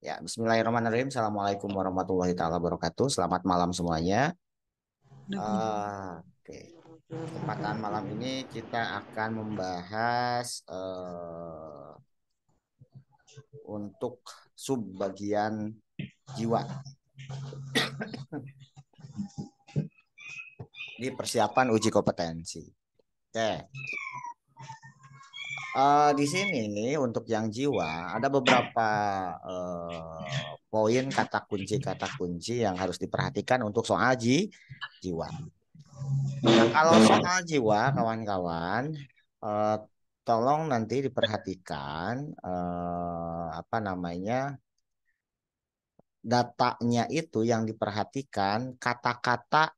Ya, Bismillahirrahmanirrahim. Assalamualaikum warahmatullahi taala wabarakatuh. Selamat malam semuanya. Oke, kesempatan malam ini kita akan membahas untuk subbagian jiwa di persiapan uji kompetensi. Oke, di sini untuk yang jiwa ada beberapa poin kata kunci yang harus diperhatikan untuk soal jiwa. Nah, kalau soal jiwa, kawan-kawan, eh, tolong nanti diperhatikan apa namanya datanya itu yang diperhatikan kata-kata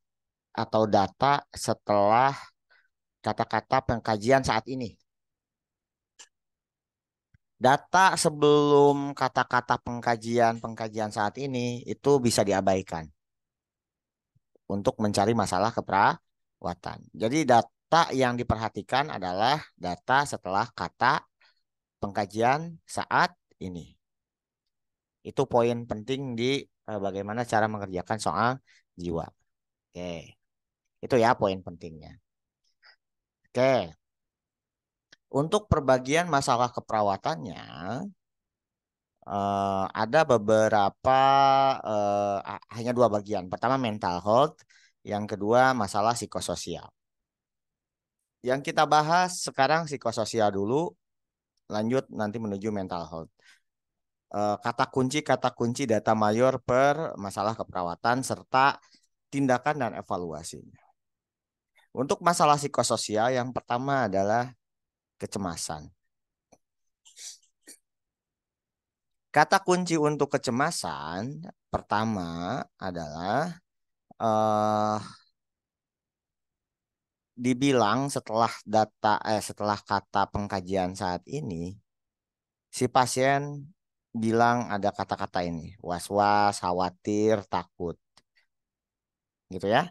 atau data setelah kata-kata pengkajian saat ini. Data sebelum kata-kata pengkajian saat ini itu bisa diabaikan untuk mencari masalah keperawatan. Jadi data yang diperhatikan adalah data setelah kata pengkajian saat ini. Itu poin penting di bagaimana cara mengerjakan soal jiwa. Oke, itu ya poin pentingnya. Oke, untuk perbagian masalah keperawatannya ada beberapa hanya dua bagian. Pertama mental health, yang kedua masalah psikososial. Yang kita bahas sekarang psikososial dulu, lanjut nanti menuju mental health. Kata kunci data mayor per masalah keperawatan serta tindakan dan evaluasinya. Untuk masalah psikososial yang pertama adalah kecemasan. Kata kunci untuk kecemasan pertama adalah eh, dibilang setelah kata pengkajian saat ini si pasien bilang ada kata-kata ini was-was, khawatir, takut gitu ya.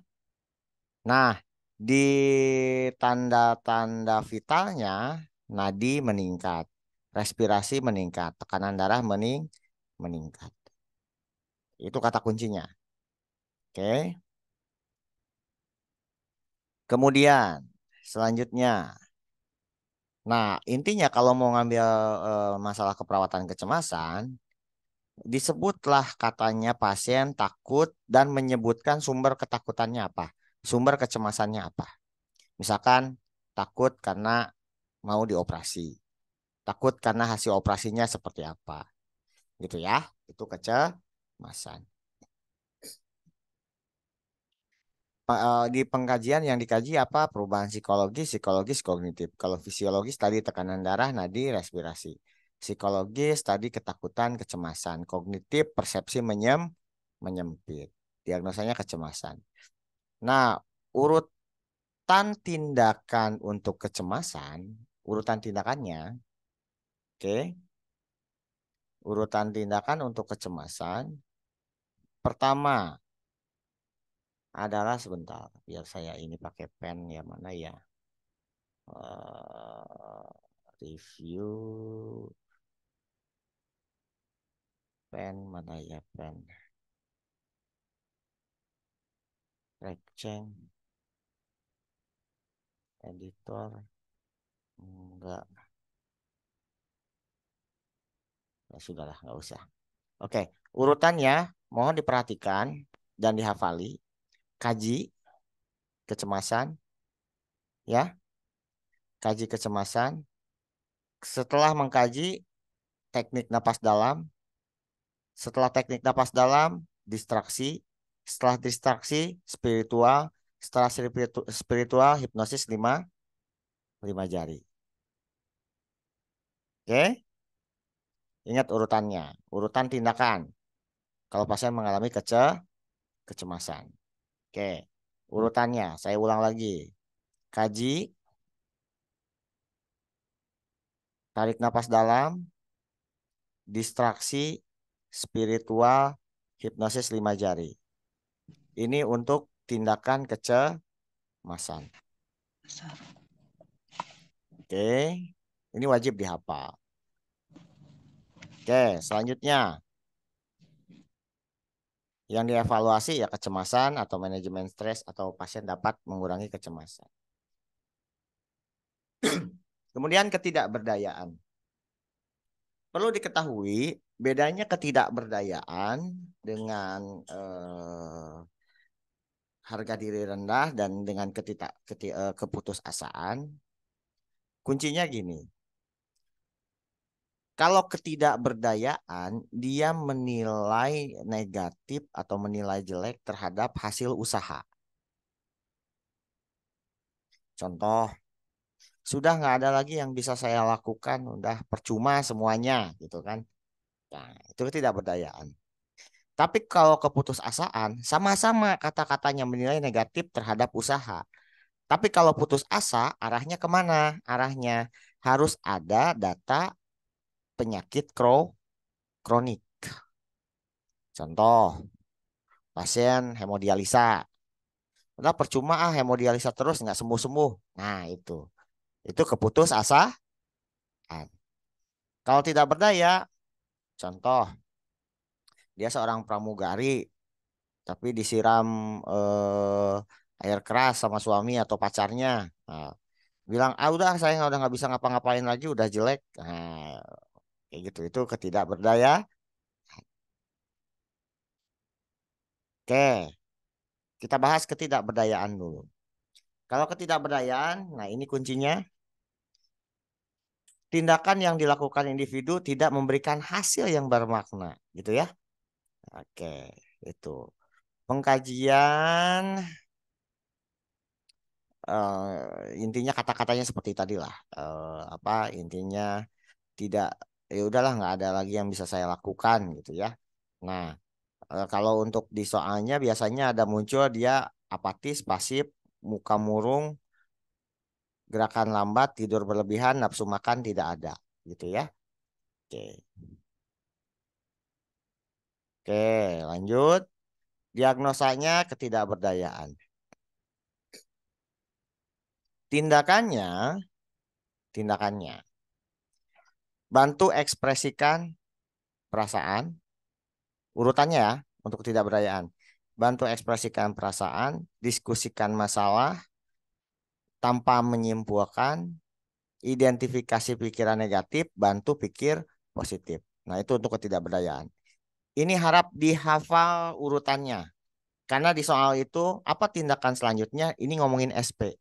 Nah, di tanda-tanda vitalnya, nadi meningkat, respirasi meningkat, tekanan darah meningkat. Itu kata kuncinya. Oke. Kemudian, selanjutnya. Nah, intinya kalau mau ngambil masalah keperawatan kecemasan, disebutlah katanya pasien takut dan menyebutkan sumber ketakutannya apa, sumber kecemasannya apa. Misalkan takut karena mau dioperasi. Takut karena hasil operasinya seperti apa. Gitu ya. Itu kecemasan. Di pengkajian yang dikaji apa? Perubahan psikologis, psikologis, kognitif. Kalau fisiologis tadi tekanan darah, nadi, respirasi. Psikologis tadi ketakutan, kecemasan. Kognitif, persepsi menyempit. Diagnosanya kecemasan. Nah, urutan tindakan untuk kecemasan, urutan tindakannya, oke. Urutan tindakan untuk kecemasan. Pertama adalah sebentar, biar saya ini pakai pen ya mana ya. Eh, review pen mana ya pen. Receng editor enggak. Ya sudahlah, nggak usah. Oke, urutannya mohon diperhatikan dan dihafali. Kaji kecemasan ya, kaji kecemasan. Setelah mengkaji teknik napas dalam, setelah teknik napas dalam, distraksi. Setelah distraksi, spiritual. Setelah spiritual, hipnosis 5 jari. Oke, ingat urutannya. Urutan tindakan. Kalau pasien mengalami kecemasan. Oke, urutannya. Saya ulang lagi. Kaji, tarik napas dalam, distraksi, spiritual, hipnosis 5 jari. Ini untuk tindakan kecemasan. Oke, ini wajib dihafal. Oke, selanjutnya. Yang dievaluasi ya kecemasan atau manajemen stres atau pasien dapat mengurangi kecemasan. Kemudian ketidakberdayaan. Perlu diketahui bedanya ketidakberdayaan dengan harga diri rendah dan dengan keputusasaan. Kuncinya gini. Kalau ketidakberdayaan, dia menilai negatif atau menilai jelek terhadap hasil usaha. Contoh, sudah nggak ada lagi yang bisa saya lakukan, udah percuma semuanya, gitu kan? Nah, itu ketidakberdayaan. Tapi kalau keputusasaan, sama-sama kata-katanya menilai negatif terhadap usaha. Tapi kalau putus asa, arahnya kemana? Arahnya harus ada data penyakit kronik. Contoh, pasien hemodialisa. Udah percuma hemodialisa terus nggak sembuh-sembuh. Nah itu. Itu keputus asa. Kalau tidak berdaya, contoh, dia seorang pramugari, tapi disiram air keras sama suami atau pacarnya. Nah, bilang, ah udah saya udah nggak bisa ngapa-ngapain lagi, udah jelek. Nah, kayak gitu. Itu ketidakberdaya. Oke, kita bahas ketidakberdayaan dulu. Kalau ketidakberdayaan, nah ini kuncinya, tindakan yang dilakukan individu tidak memberikan hasil yang bermakna, gitu ya. Oke, itu. Pengkajian intinya kata-katanya seperti tadi lah. Apa intinya tidak ya udahlah nggak ada lagi yang bisa saya lakukan gitu ya. Nah, kalau untuk di soalnya biasanya ada muncul dia apatis, pasif, muka murung, gerakan lambat, tidur berlebihan, nafsu makan tidak ada, gitu ya. Oke. Oke, lanjut. Diagnosanya ketidakberdayaan. Tindakannya, tindakannya. Bantu ekspresikan perasaan. Urutannya ya, untuk ketidakberdayaan. Bantu ekspresikan perasaan, diskusikan masalah tanpa menyimpulkan, identifikasi pikiran negatif, bantu pikir positif. Nah, itu untuk ketidakberdayaan. Ini harap dihafal urutannya. Karena di soal itu, apa tindakan selanjutnya? Ini ngomongin SP.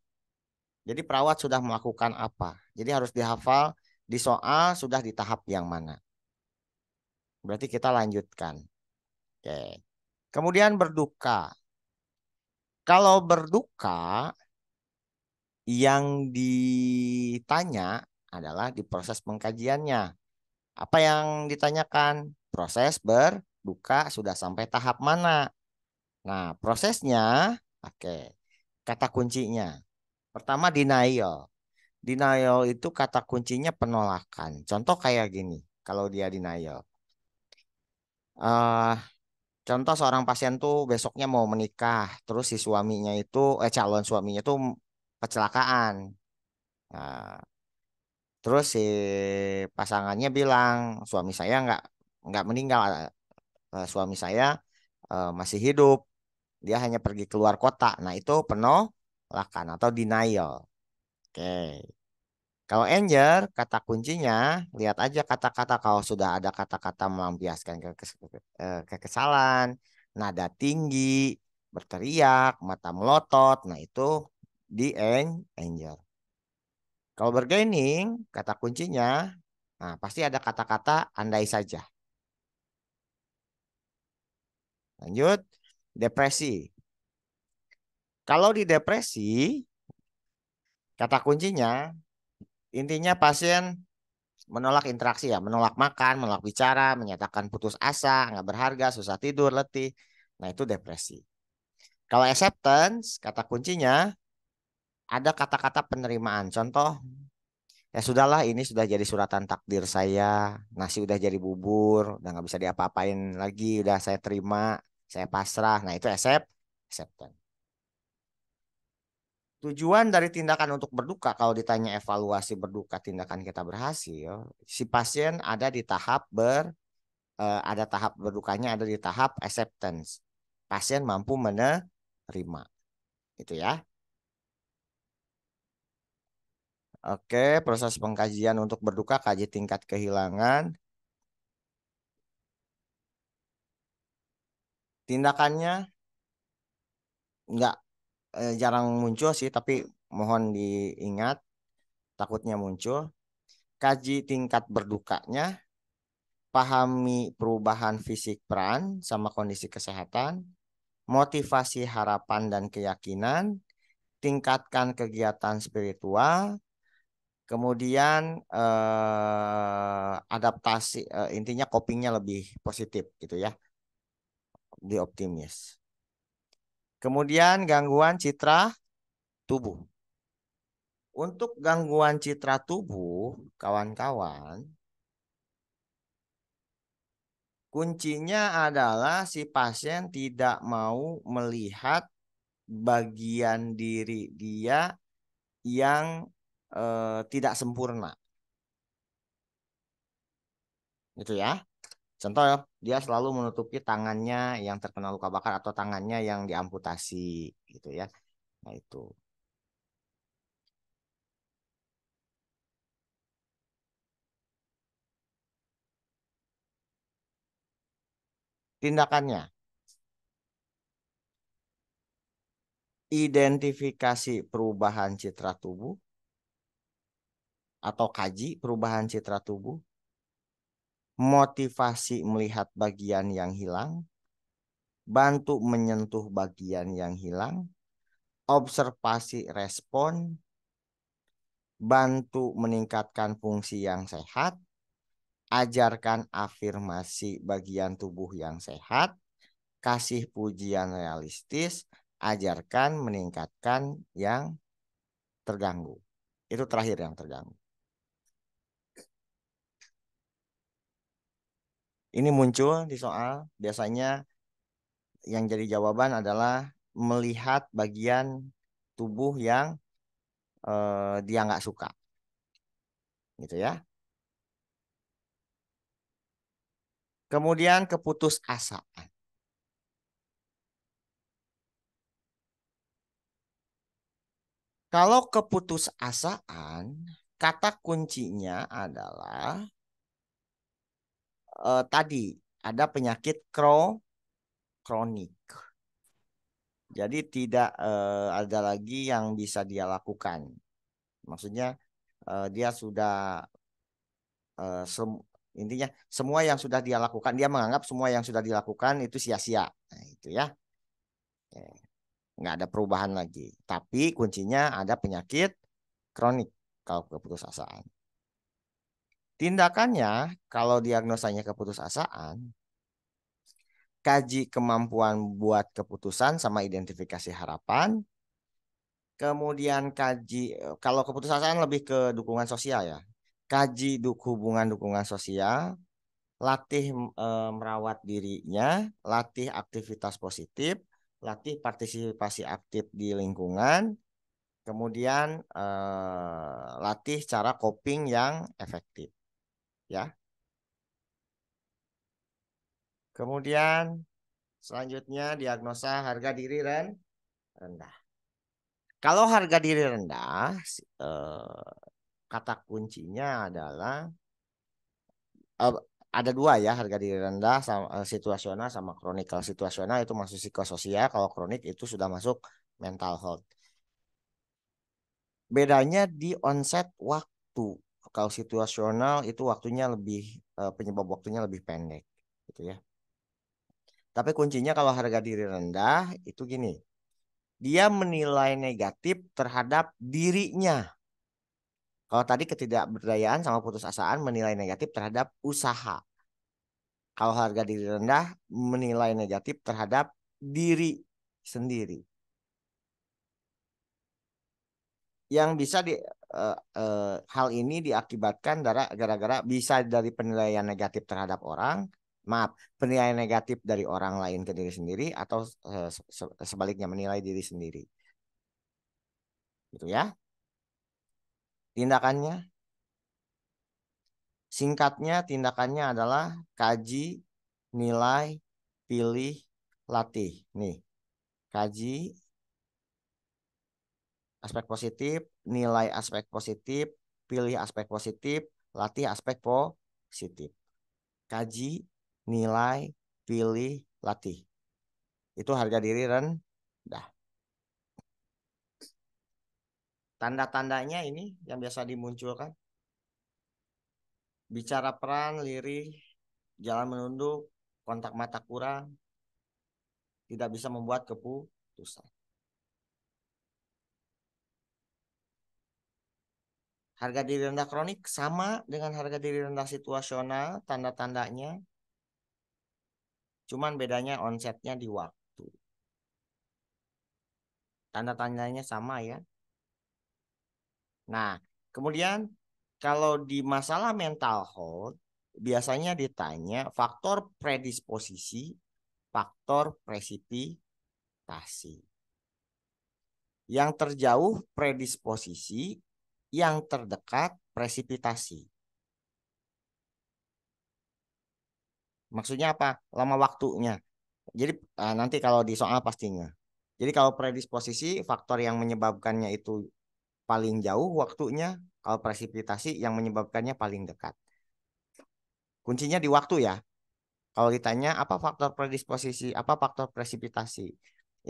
Jadi perawat sudah melakukan apa? Jadi harus dihafal di soal sudah di tahap yang mana. Berarti kita lanjutkan. Oke. Kemudian berduka. Kalau berduka, yang ditanya adalah di proses pengkajiannya. Apa yang ditanyakan? Proses berduka sudah sampai tahap mana? Nah, prosesnya, oke. Kata kuncinya. Pertama, denial. Denial itu kata kuncinya penolakan. Contoh kayak gini, kalau dia denial. eh Contoh seorang pasien tuh besoknya mau menikah, terus si suaminya itu, calon suaminya tuh kecelakaan. Nah, terus si pasangannya bilang, suami saya nggak meninggal, suami saya masih hidup, dia hanya pergi keluar kota. Nah itu penolakan atau denial. Oke. Kalau Anger, kata kuncinya, lihat aja kata-kata kalau sudah ada kata-kata melampiaskan kekesalan, nada tinggi, berteriak, mata melotot, nah itu di Anger. Kalau bargaining, kata kuncinya, nah pasti ada kata-kata andai saja. Lanjut, depresi. Kalau di depresi, kata kuncinya, intinya pasien menolak interaksi ya, menolak makan, menolak bicara, menyatakan putus asa, nggak berharga, susah tidur, letih. Nah itu depresi. Kalau acceptance, kata kuncinya ada kata-kata penerimaan. Contoh, ya sudahlah ini sudah jadi suratan takdir saya, nasi udah jadi bubur, udah nggak bisa diapa-apain lagi, udah saya terima, saya pasrah. Nah itu acceptance. Tujuan dari tindakan untuk berduka, kalau ditanya evaluasi berduka tindakan kita berhasil, si pasien ada di tahap ada tahap berdukanya ada di tahap acceptance. pasien mampu menerima. Itu ya. Oke, proses pengkajian untuk berduka, kaji tingkat kehilangan. Tindakannya nggak jarang muncul sih, tapi mohon diingat, takutnya muncul. Kaji tingkat berdukanya, pahami perubahan fisik peran sama kondisi kesehatan, motivasi harapan dan keyakinan, tingkatkan kegiatan spiritual, kemudian adaptasi, intinya copingnya lebih positif gitu ya, lebih optimis. Kemudian gangguan citra tubuh. Untuk gangguan citra tubuh, kawan-kawan, kuncinya adalah si pasien tidak mau melihat bagian diri dia yang tidak sempurna. Gitu ya. Contoh ya, dia selalu menutupi tangannya yang terkena luka bakar atau tangannya yang diamputasi gitu ya. Nah, itu. Tindakannya, identifikasi perubahan citra tubuh atau kaji perubahan citra tubuh, motivasi melihat bagian yang hilang, bantu menyentuh bagian yang hilang, observasi respon, bantu meningkatkan fungsi yang sehat, ajarkan afirmasi bagian tubuh yang sehat, kasih pujian realistis, ajarkan meningkatkan yang terganggu. Itu terakhir yang terganggu. Ini muncul di soal, biasanya yang jadi jawaban adalah melihat bagian tubuh yang dia nggak suka, gitu ya. Kemudian keputusasaan. Kalau keputusasaan, kata kuncinya adalah tadi ada penyakit kronik. Jadi tidak ada lagi yang bisa dia lakukan. Maksudnya dia sudah eh, sem- intinya semua yang sudah dia lakukan, dia menganggap semua yang sudah dilakukan itu sia-sia. Nah, itu ya. Eh, nggak ada perubahan lagi. Tapi kuncinya ada penyakit kronik kalau keputusasaan. Tindakannya kalau diagnosanya keputusasaan, kaji kemampuan buat keputusan sama identifikasi harapan. Kemudian kaji, kalau keputusasaan lebih ke dukungan sosial ya. Kaji hubungan dukungan sosial, latih merawat dirinya, latih aktivitas positif, latih partisipasi aktif di lingkungan, kemudian latih cara coping yang efektif ya. Kemudian selanjutnya diagnosa harga diri rendah. Kalau harga diri rendah, kata kuncinya adalah eh, ada dua ya, harga diri rendah sama situasional sama kronik. Kalau situasional itu masuk psikososial, kalau kronik itu sudah masuk mental health. Bedanya di onset waktu. Kalau situasional itu waktunya lebih penyebab waktunya lebih pendek gitu ya. Tapi kuncinya kalau harga diri rendah itu gini, dia menilai negatif terhadap dirinya. Kalau tadi ketidakberdayaan sama putusasaan menilai negatif terhadap usaha. Kalau harga diri rendah menilai negatif terhadap diri sendiri. Yang bisa hal ini diakibatkan gara-gara bisa dari penilaian negatif terhadap orang, maaf, penilaian negatif dari orang lain ke diri sendiri atau sebaliknya menilai diri sendiri. Gitu ya. Tindakannya, singkatnya tindakannya adalah kaji, nilai, pilih, latih. Nih, kaji aspek positif, nilai aspek positif, pilih aspek positif, latih aspek positif. Kaji, nilai, pilih, latih. Itu harga diri rendah. Tanda-tandanya ini yang biasa dimunculkan. Bicara peran, lirih, jalan menunduk, kontak mata kurang, tidak bisa membuat keputusan. Harga diri rendah kronik sama dengan harga diri rendah situasional, tanda-tandanya. Cuman bedanya onsetnya di waktu. Tanda-tandanya sama ya. Nah, kemudian kalau di masalah mental health, biasanya ditanya faktor predisposisi, faktor presipitasi. Yang terjauh predisposisi, yang terdekat presipitasi. Maksudnya apa? Lama waktunya. Jadi nanti kalau di soal pastinya. Jadi kalau predisposisi faktor yang menyebabkannya itu paling jauh waktunya, kalau presipitasi yang menyebabkannya paling dekat. Kuncinya di waktu ya. Kalau ditanya apa faktor predisposisi, apa faktor presipitasi.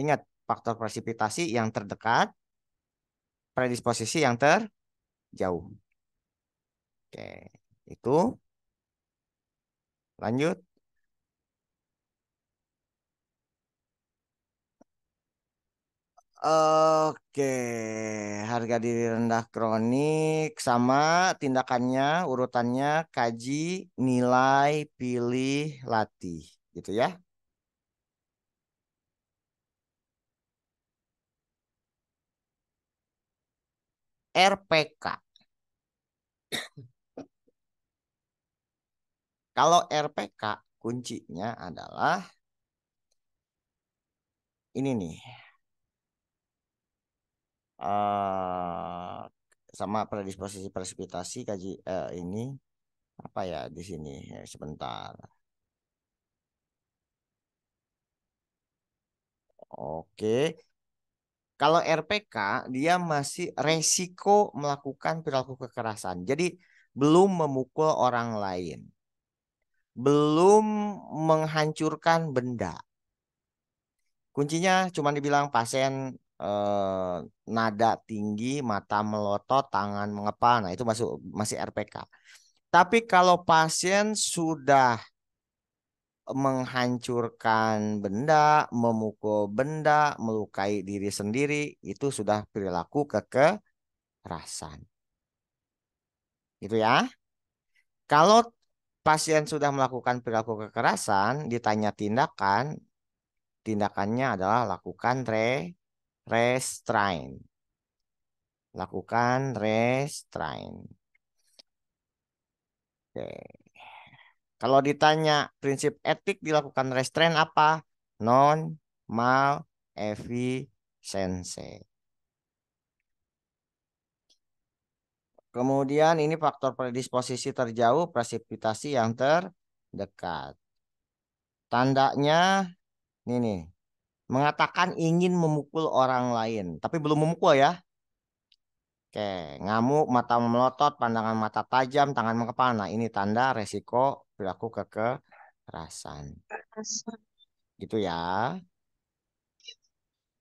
Ingat, faktor presipitasi yang terdekat, predisposisi yang terjauh. Oke, itu lanjut. Oke, harga diri rendah kronik sama tindakannya, urutannya kaji, nilai, pilih, latih, gitu ya. RPK. Kalau RPK kuncinya adalah ini nih, eh sama predisposisi presipitasi kaji ini apa ya di sini. Sebentar. Oke. Kalau RPK dia masih resiko melakukan perilaku kekerasan. Jadi belum memukul orang lain, belum menghancurkan benda. Kuncinya cuma dibilang pasien nada tinggi, mata melotot, tangan mengepal. Nah, itu masih RPK. Tapi kalau pasien sudah menghancurkan benda, memukul benda, melukai diri sendiri, itu sudah perilaku kekerasan. Gitu ya. Kalau pasien sudah melakukan perilaku kekerasan, ditanya tindakan, tindakannya adalah lakukan restrain. Lakukan restrain. Oke. Kalau ditanya prinsip etik dilakukan restrain apa? Non mal efisiensi. Kemudian ini faktor predisposisi terjauh, presipitasi yang terdekat. Tandanya ini nih, mengatakan ingin memukul orang lain, tapi belum memukul ya. Oke, ngamuk, mata melotot, pandangan mata tajam, tangan mengepal. Nah, ini tanda resiko perilaku kekerasan. Gitu ya.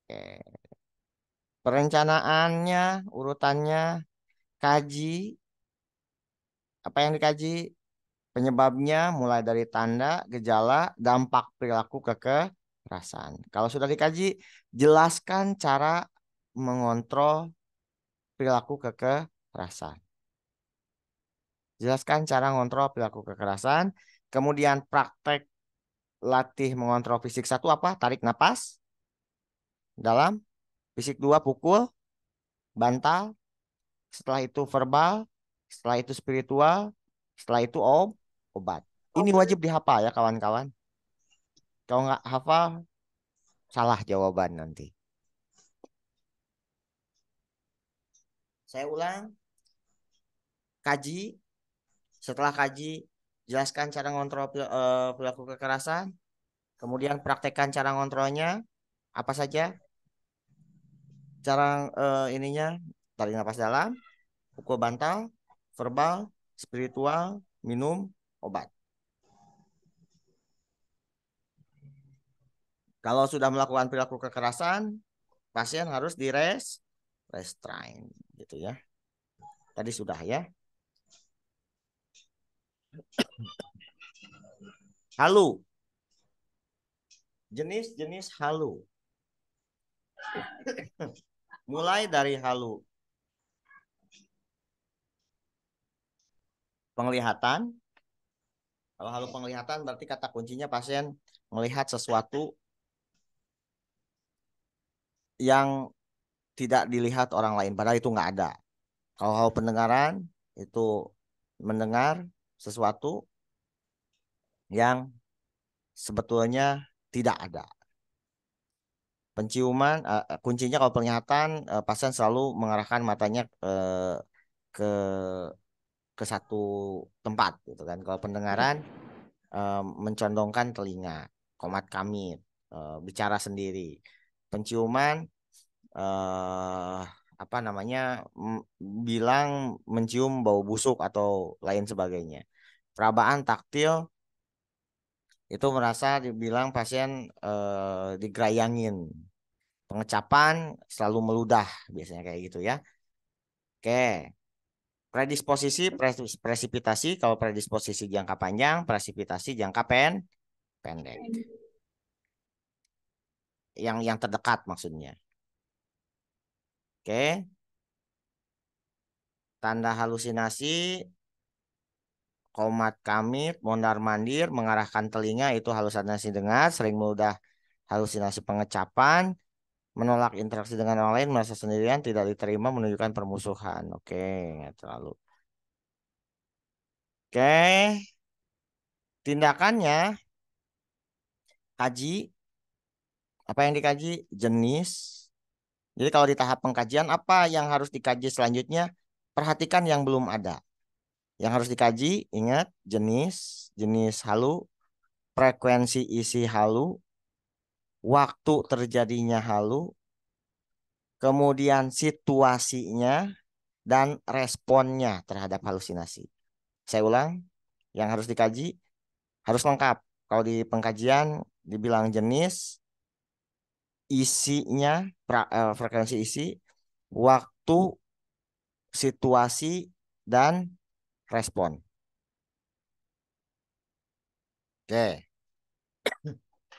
Oke. Perencanaannya, urutannya, kaji, apa yang dikaji? Penyebabnya mulai dari tanda, gejala, dampak perilaku kekerasan. Kalau sudah dikaji, jelaskan cara mengontrol perilaku kekerasan. Jelaskan cara mengontrol perilaku kekerasan. Kemudian praktek latih mengontrol fisik satu apa? Tarik napas dalam. Fisik dua pukul, bantal. Setelah itu verbal. Setelah itu spiritual. Setelah itu obat. Ini wajib dihafal ya kawan-kawan. Kalau nggak hafal, salah jawaban nanti. Saya ulang, kaji. Setelah kaji, jelaskan cara ngontrol perilaku kekerasan. Kemudian praktekkan cara ngontrolnya apa saja? Cara ininya tarik nafas dalam, pukul bantal, verbal, spiritual, minum obat. Kalau sudah melakukan perilaku kekerasan, pasien harus restrain gitu ya. Tadi sudah ya. Halu. Jenis-jenis halu. Mulai dari halu penglihatan. Kalau halu penglihatan berarti kata kuncinya pasien melihat sesuatu yang tidak dilihat orang lain, padahal itu nggak ada. Kalau halu pendengaran itu mendengar sesuatu yang sebetulnya tidak ada. Penciuman, kuncinya kalau penglihatan, pasien selalu mengarahkan matanya ke ke satu tempat gitu kan. Kalau pendengaran mencondongkan telinga, komat kamit, bicara sendiri. Penciuman eh, apa namanya bilang mencium bau busuk atau lain sebagainya. Perabaan taktil itu merasa dibilang pasien digerayangin. Pengecapan selalu meludah biasanya kayak gitu ya. Oke. Presipitasi kalau predisposisi jangka panjang, presipitasi jangka pendek. Yang terdekat maksudnya. Oke. Tanda halusinasi, komat kamit, mondar-mandir, mengarahkan telinga itu halusinasi dengar, sering meludah halusinasi pengecapan, menolak interaksi dengan orang lain, merasa sendirian, tidak diterima, menunjukkan permusuhan. Oke, nggak terlalu. Oke, tindakannya kaji, apa yang dikaji? Jenis. Jadi kalau di tahap pengkajian apa yang harus dikaji selanjutnya? Perhatikan yang belum ada. Yang harus dikaji, ingat jenis, jenis halu, frekuensi isi halu, waktu terjadinya halu, kemudian situasinya, dan responnya terhadap halusinasi. Saya ulang, yang harus dikaji harus lengkap. Kalau di pengkajian dibilang jenis, isinya, frekuensi isi, waktu, situasi, dan respon. Oke.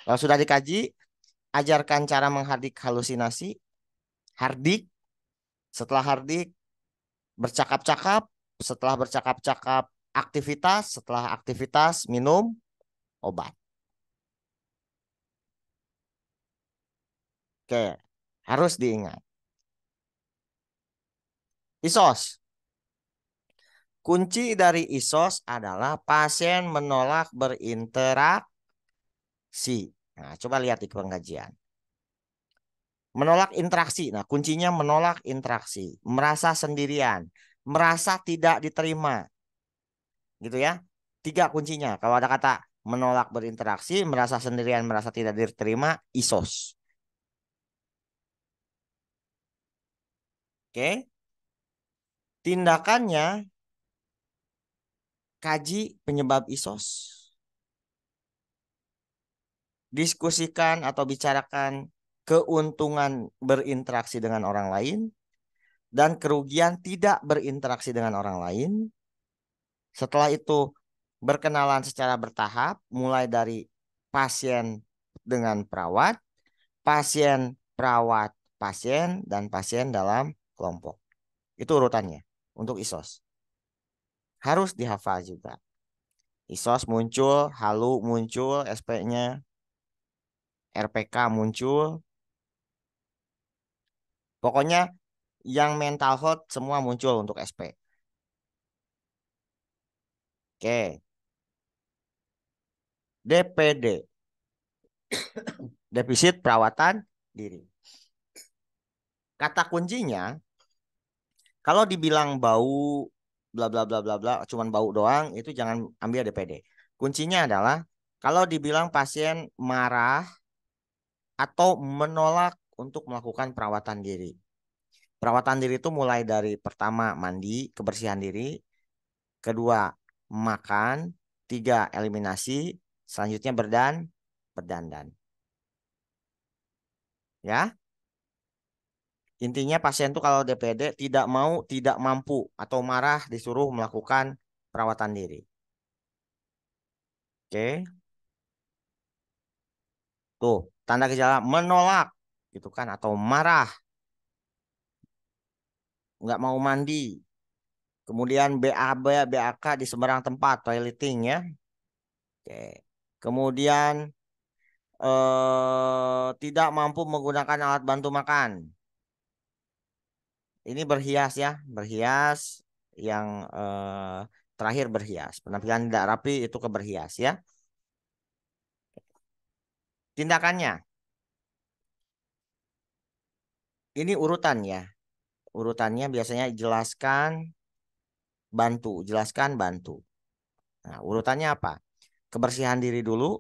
Kalau sudah dikaji, ajarkan cara menghardik halusinasi. Hardik, setelah hardik, bercakap-cakap. Setelah bercakap-cakap, aktivitas. Setelah aktivitas, minum obat. Oke, harus diingat. ISOS. Kunci dari ISOS adalah pasien menolak berinteraksi. Nah, coba lihat di pengkajian. Menolak interaksi. Nah, kuncinya menolak interaksi. Merasa sendirian. Merasa tidak diterima. Gitu ya. Tiga kuncinya. Kalau ada kata menolak berinteraksi, merasa sendirian, merasa tidak diterima, ISOS. Oke. Tindakannya, kaji penyebab ISOS. Diskusikan atau bicarakan keuntungan berinteraksi dengan orang lain dan kerugian tidak berinteraksi dengan orang lain. Setelah itu berkenalan secara bertahap, mulai dari pasien dengan perawat, pasien, perawat, pasien, dan pasien dalam kelompok. Itu urutannya untuk ISOS. Harus dihafal juga. ISOS muncul, halu muncul, SP-nya, RPK muncul. Pokoknya yang mental health semua muncul untuk SP. Oke, DPD, defisit perawatan diri. Kata kuncinya, kalau dibilang bau, bla bla bla bla bla, cuman bau doang, itu jangan ambil DPD. Kuncinya adalah Kalau dibilang pasien marah atau menolak untuk melakukan perawatan diri. Perawatan diri itu mulai dari pertama mandi, kebersihan diri, kedua makan, tiga eliminasi, selanjutnya berdandan. Ya, intinya pasien tuh kalau DPD tidak mau, tidak mampu atau marah disuruh melakukan perawatan diri. Oke, tuh tanda gejala menolak gitu kan atau marah, nggak mau mandi. Kemudian BAB, BAK di sembarang tempat, toileting ya. Oke. Kemudian tidak mampu menggunakan alat bantu makan. Ini berhias ya, berhias yang terakhir berhias. Penampilan tidak rapi itu keberhias ya. Tindakannya, ini urutan ya. Urutannya biasanya jelaskan, bantu, jelaskan, bantu. Nah, urutannya apa? Kebersihan diri dulu.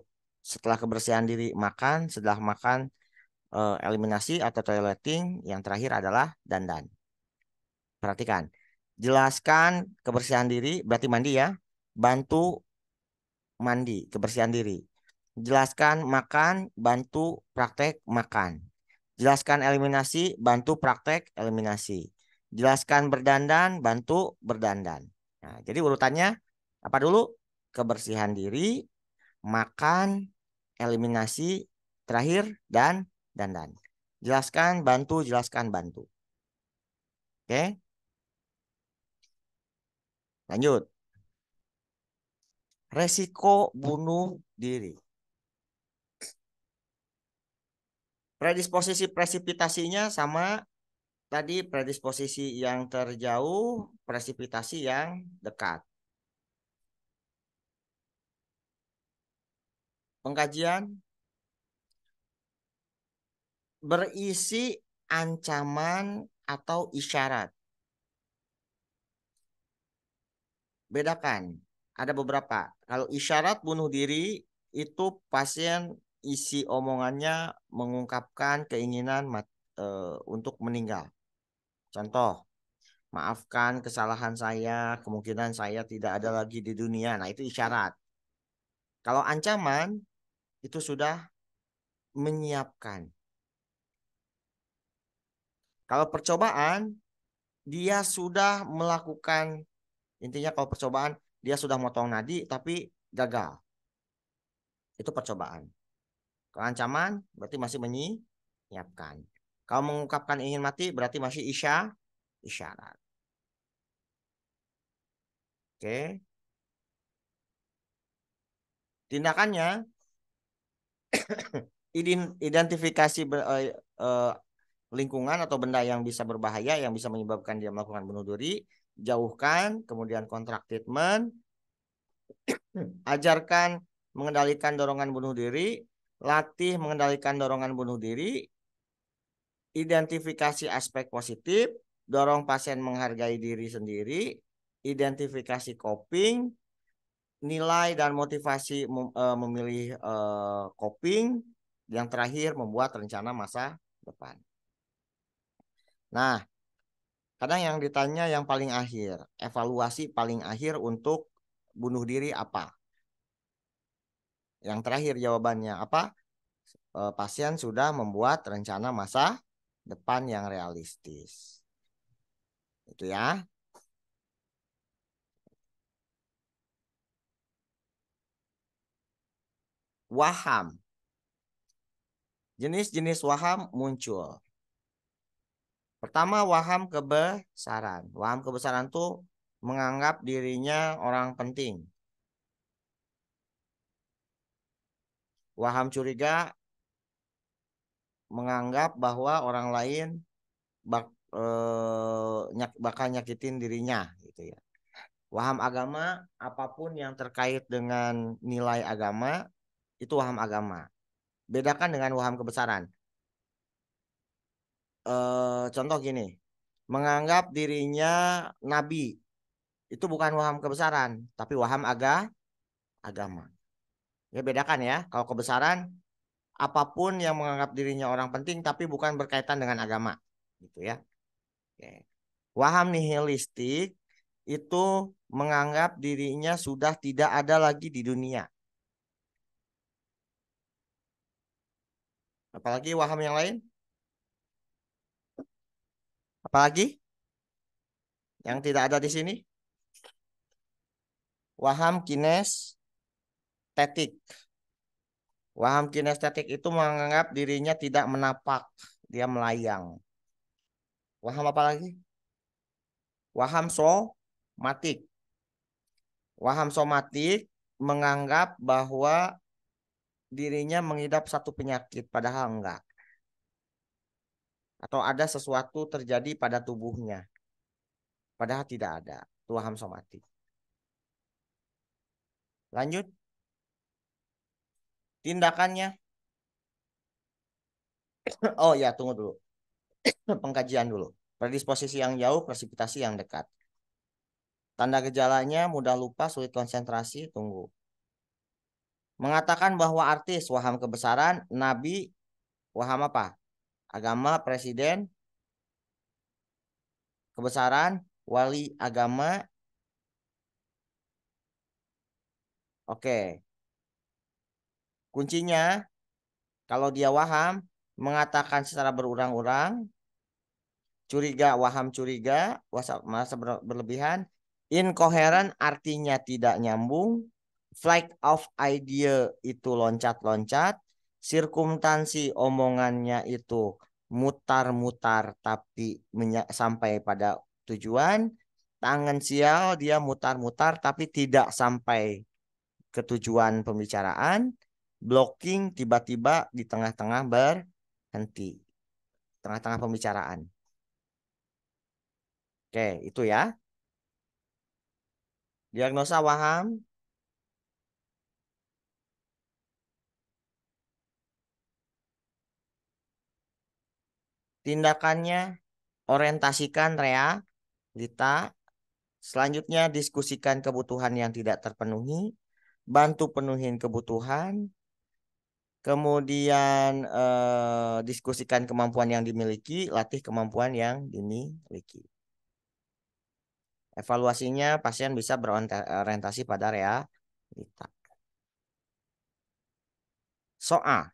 Setelah kebersihan diri makan, setelah makan eliminasi atau toileting, yang terakhir adalah dandan. Perhatikan. Jelaskan kebersihan diri, berarti mandi ya. Bantu mandi, kebersihan diri. Jelaskan makan, bantu praktek makan. Jelaskan eliminasi, bantu praktek eliminasi. Jelaskan berdandan, bantu berdandan. Nah, jadi urutannya apa dulu? Kebersihan diri, makan, eliminasi, terakhir dan dandan. Jelaskan, bantu, jelaskan, bantu. Oke, lanjut. Resiko bunuh diri. Predisposisi presipitasinya sama tadi, predisposisi yang terjauh, presipitasi yang dekat. Pengkajian berisi ancaman atau isyarat. Bedakan. Ada beberapa. Kalau isyarat bunuh diri itu pasien isi omongannya mengungkapkan keinginan untuk meninggal. Contoh, maafkan kesalahan saya, kemungkinan saya tidak ada lagi di dunia. Nah, itu isyarat. Kalau ancaman itu sudah menyiapkan. Kalau percobaan, dia sudah melakukan, intinya kalau percobaan, dia sudah motong nadi tapi gagal. Itu percobaan. Kalau ancaman, berarti masih menyiapkan. Kalau mengungkapkan ingin mati, berarti masih isyarat. Oke. Tindakannya, identifikasi lingkungan atau benda yang bisa berbahaya, yang bisa menyebabkan dia melakukan bunuh diri, jauhkan, kemudian kontrak treatment, ajarkan mengendalikan dorongan bunuh diri, latih mengendalikan dorongan bunuh diri, identifikasi aspek positif, dorong pasien menghargai diri sendiri, identifikasi coping, nilai dan motivasi memilih coping, yang terakhir membuat rencana masa depan. Nah, kadang yang ditanya yang paling akhir, evaluasi paling akhir untuk bunuh diri apa? Yang terakhir jawabannya apa? Pasien sudah membuat rencana masa depan yang realistis. Itu ya. Waham. Jenis-jenis waham muncul. Pertama, waham kebesaran. Waham kebesaran itu menganggap dirinya orang penting. Waham curiga menganggap bahwa orang lain bakal nyakitin dirinya gitu ya. Waham agama, apapun yang terkait dengan nilai agama itu waham agama. Bedakan dengan waham kebesaran. Contoh gini, menganggap dirinya nabi itu bukan waham kebesaran, tapi waham agama. Ya bedakan ya. Kalau kebesaran apapun yang menganggap dirinya orang penting tapi bukan berkaitan dengan agama, gitu ya. Oke. Waham nihilistik itu menganggap dirinya sudah tidak ada lagi di dunia. Apalagi waham yang lain? Apalagi yang tidak ada di sini? Waham kinestetik. Waham kinestetik itu menganggap dirinya tidak menapak, dia melayang. Waham apa lagi? Waham somatik. Waham somatik menganggap bahwa dirinya mengidap satu penyakit, padahal enggak. Atau ada sesuatu terjadi pada tubuhnya, padahal tidak ada. Itu waham somatik. Lanjut. Tindakannya. Oh ya, tunggu dulu. Pengkajian dulu. Predisposisi yang jauh, presipitasi yang dekat. Tanda gejalanya mudah lupa, sulit konsentrasi, tunggu. Mengatakan bahwa artis, waham kebesaran, nabi, waham apa? Agama, presiden, kebesaran, wali agama. Oke. Kuncinya, kalau dia waham, mengatakan secara berurang-urang, curiga, waham curiga, merasa berlebihan, incoherent artinya tidak nyambung, flight of idea itu loncat-loncat, sirkumtansi omongannya itu mutar-mutar tapi sampai pada tujuan, tangan sial dia mutar-mutar tapi tidak sampai ke tujuan pembicaraan, blocking tiba-tiba di tengah-tengah berhenti, tengah-tengah pembicaraan. Oke, itu ya. Diagnosa waham. Tindakannya orientasikan realita. Selanjutnya diskusikan kebutuhan yang tidak terpenuhi. Bantu penuhin kebutuhan. Kemudian diskusikan kemampuan yang dimiliki. Latih kemampuan yang dimiliki. Evaluasinya pasien bisa berorientasi pada realita. Soal.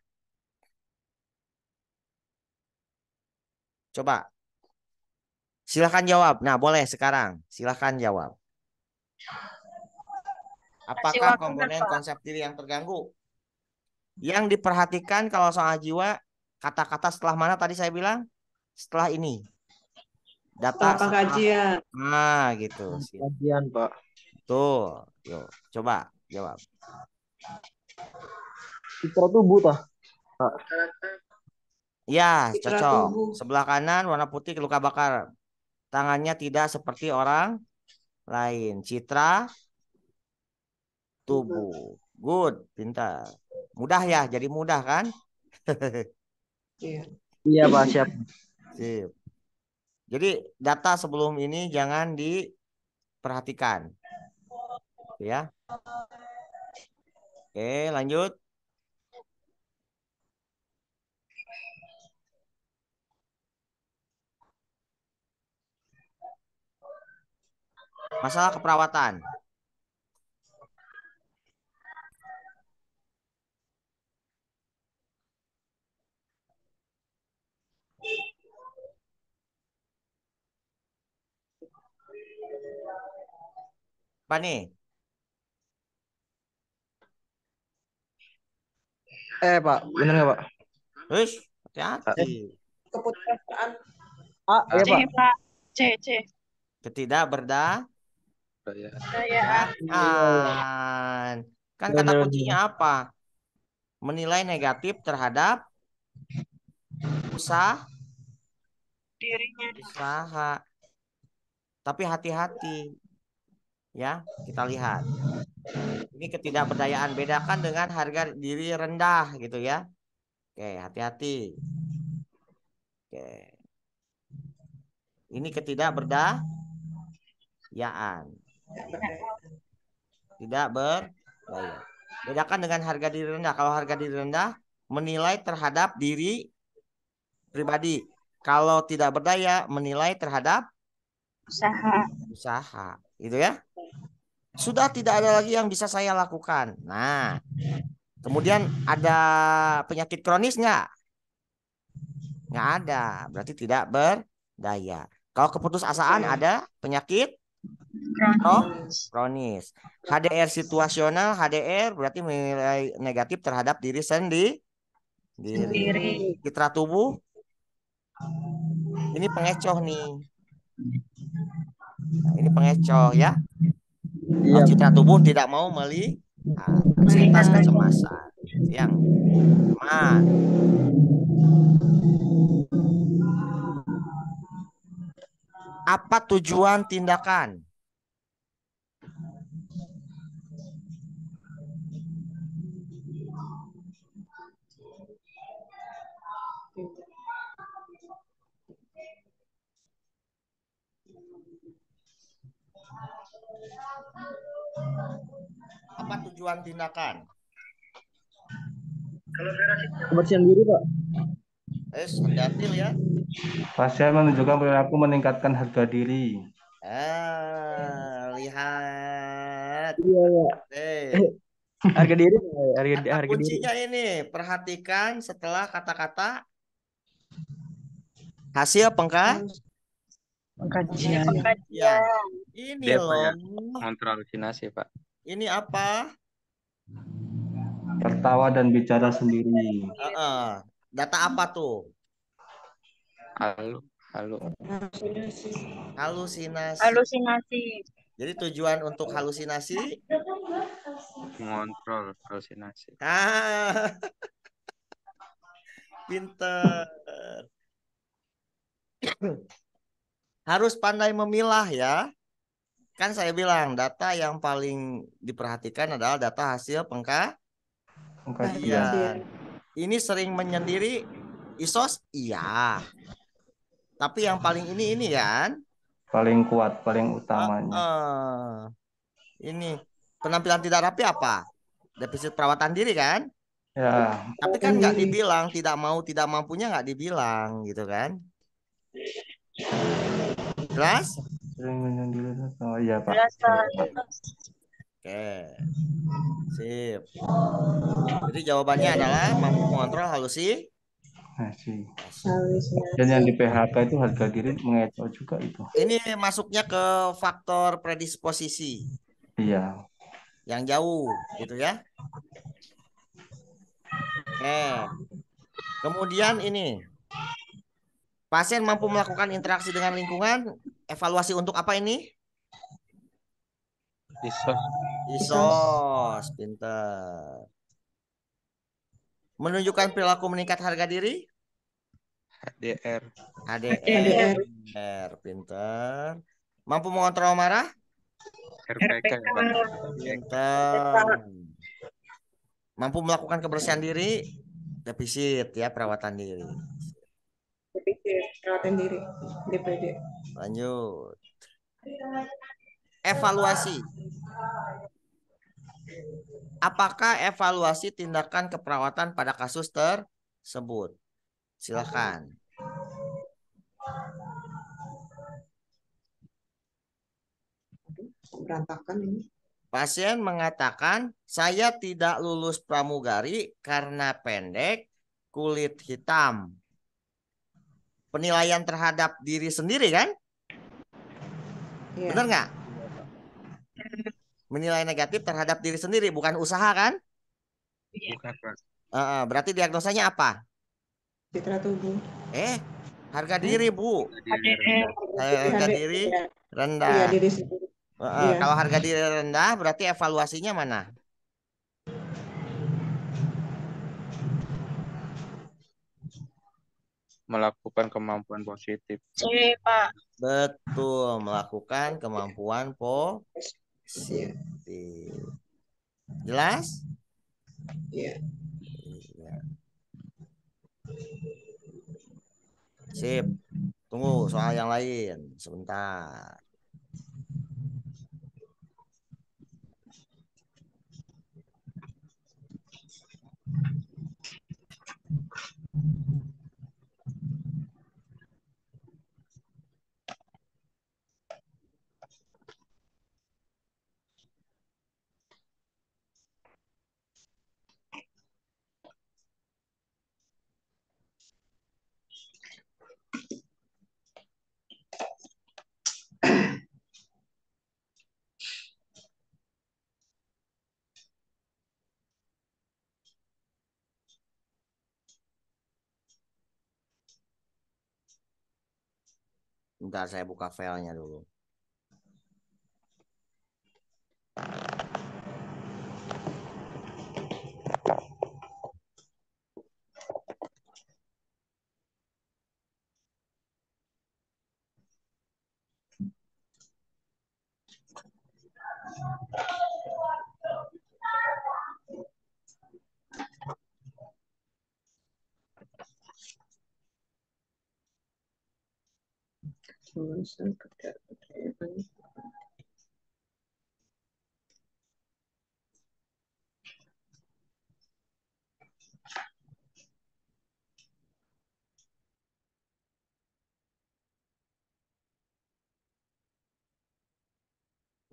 Coba. Silahkan jawab. Nah, boleh sekarang. Silahkan jawab. Kasih Apakah waktu komponen Pak. konsep diri yang terganggu? Yang diperhatikan kalau soal jiwa, kata-kata setelah mana tadi saya bilang? Setelah ini. Data Setelah setelah. pengkajian. Nah, gitu. Kajian, Pak. Tuh. Yuk, coba jawab. Citra tubuh tah, Pak. Ya, Citra cocok. tubuh. Sebelah kanan warna putih luka bakar. Tangannya tidak seperti orang lain. Citra tubuh. Good, pintar. Mudah ya, jadi mudah kan? Iya. Iya, Pak, siap. Sip. Jadi data sebelum ini jangan diperhatikan. Ya. Oke, lanjut. Masalah keperawatan. Apa nih? Pak, bener nggak, Pak? Wih, hati-hati. Keputusasaan. Iya, C Pak. Pak. C C. Ketidakberdayaan. Percayaan. Iya, iya. Kan kata Bener, kuncinya bener. apa? Menilai negatif terhadap usaha. Dirinya. Usaha. Tapi hati-hati. Ya, kita lihat. Ini ketidakberdayaan. Bedakan dengan harga diri rendah gitu ya. Oke, hati-hati. Oke. Ini ketidakberdayaan. Tidak berdaya. Bedakan dengan harga diri rendah. Kalau harga diri rendah menilai terhadap diri pribadi. Kalau tidak berdaya menilai terhadap Usaha. usaha, gitu ya. Sudah tidak ada lagi yang bisa saya lakukan. Nah, kemudian ada penyakit kronis nggak? Nggak ada, berarti tidak berdaya. Kalau keputusasaan ada penyakit Kronis. kronis. HDR situasional, HDR berarti menilai negatif terhadap diri sendiri. Sendiri. Citra tubuh, ini pengecoh nih. Nah, ini pengecoh ya. Iya. Kalau citra tubuh tidak mau melihat, anksietas, Melihat. kecemasan. Itu yang aman. Apa tujuan tindakan? Apa tujuan tindakan? Kebersihan diri, Pak. Hati-hati ya. Pasien menunjukkan perilaku meningkatkan harga diri. Lihat. Iya, Pak. Harga diri, Pak. Kata Harga diri. kuncinya ini, perhatikan setelah kata-kata hasil Pengkajian. pengkajian. Ini Dia loh. Kontrol halusinasi, Pak. Ini apa? Tertawa dan bicara sendiri. Data apa tuh? Halo. Halusinasi. Halusinasi. Jadi tujuan untuk halusinasi? Mengontrol halusinasi. Pinter. Harus pandai memilah ya. Kan saya bilang data yang paling diperhatikan adalah data hasil pengkajian. Ini sering menyendiri ISOS? Iya. Tapi yang paling ini kan? Paling kuat, paling utamanya. Ini penampilan tidak rapi apa? Defisit perawatan diri kan? Ya. Tapi kan nggak dibilang tidak mau tidak mampunya nggak dibilang gitu kan? Jelas? Sering menyendiri. Oh iya, Pak. Jelas, Pak. Oke. Sip. Jadi jawabannya adalah mampu mengontrol halusinasi. Dan yang di PHK itu harga diri mengecoh juga itu. Ini masuknya ke faktor predisposisi. Iya. Yang jauh gitu ya. Kemudian ini. Pasien mampu melakukan interaksi dengan lingkungan. Evaluasi untuk apa ini? ISOS. Pinter. Menunjukkan perilaku meningkat harga diri? HDR. Pinter. Mampu mengontrol marah? RPK, Pak. Pinter. Mampu melakukan kebersihan diri? Defisit ya, perawatan diri. Perawatan diri, DPD. Lanjut. Evaluasi. Apakah evaluasi tindakan keperawatan pada kasus tersebut? Silakan. Berantakan ini. Pasien mengatakan, saya tidak lulus pramugari karena pendek, kulit hitam. Penilaian terhadap diri sendiri kan? Iya. Benar nggak? Menilai negatif terhadap diri sendiri, bukan usaha kan? Bukan, Pak. Berarti diagnosanya apa? Citra tubuh. Harga diri, Bu. Harga diri rendah. Iya, diri sendiri. Iya. Kalau harga diri rendah, berarti evaluasinya mana? Melakukan kemampuan positif. C, Pak. Betul, melakukan kemampuan positif. Jelas? Iya. Sip. Tunggu soal yang lain sebentar. Bentar saya buka filenya dulu.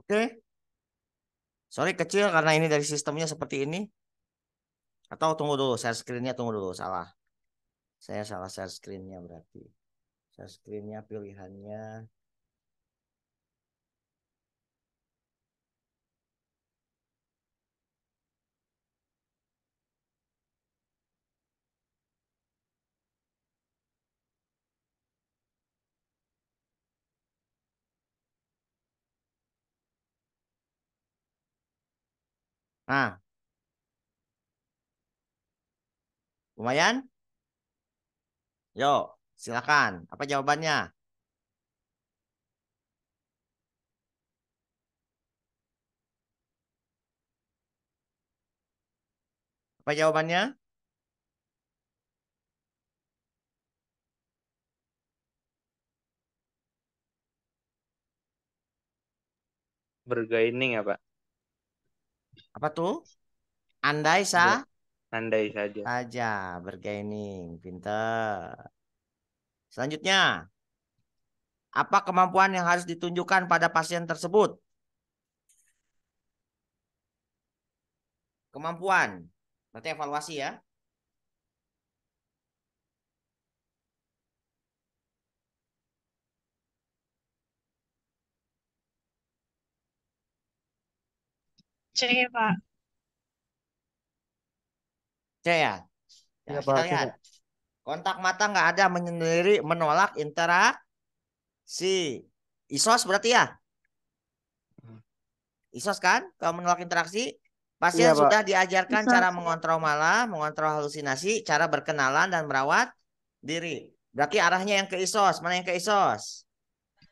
Oke. Sorry kecil karena ini dari sistemnya seperti ini. Atau tunggu dulu, share screen-nya tunggu dulu, salah. Saya salah share screen-nya berarti. Share screen-nya pilihannya. Nah, lumayan? Yuk, silakan. Apa jawabannya? Apa jawabannya? Bergaining ya, Pak? Apa tuh? Andai Andai saja. saja bergaining. Pinter. Selanjutnya, apa kemampuan yang harus ditunjukkan pada pasien tersebut? Kemampuan. Berarti evaluasi ya. C, Pak. C ya. Ya, Iya, Pak. kita Oke, lihat. Pak. Kontak mata nggak ada menyendiri menolak interaksi. ISOS berarti ya? ISOS kan? Kalau menolak interaksi, pasien Iya, Pak. sudah diajarkan Bisa. cara mengontrol malah, mengontrol halusinasi, cara berkenalan dan merawat diri. Berarti arahnya yang ke ISOS. Mana yang ke ISOS?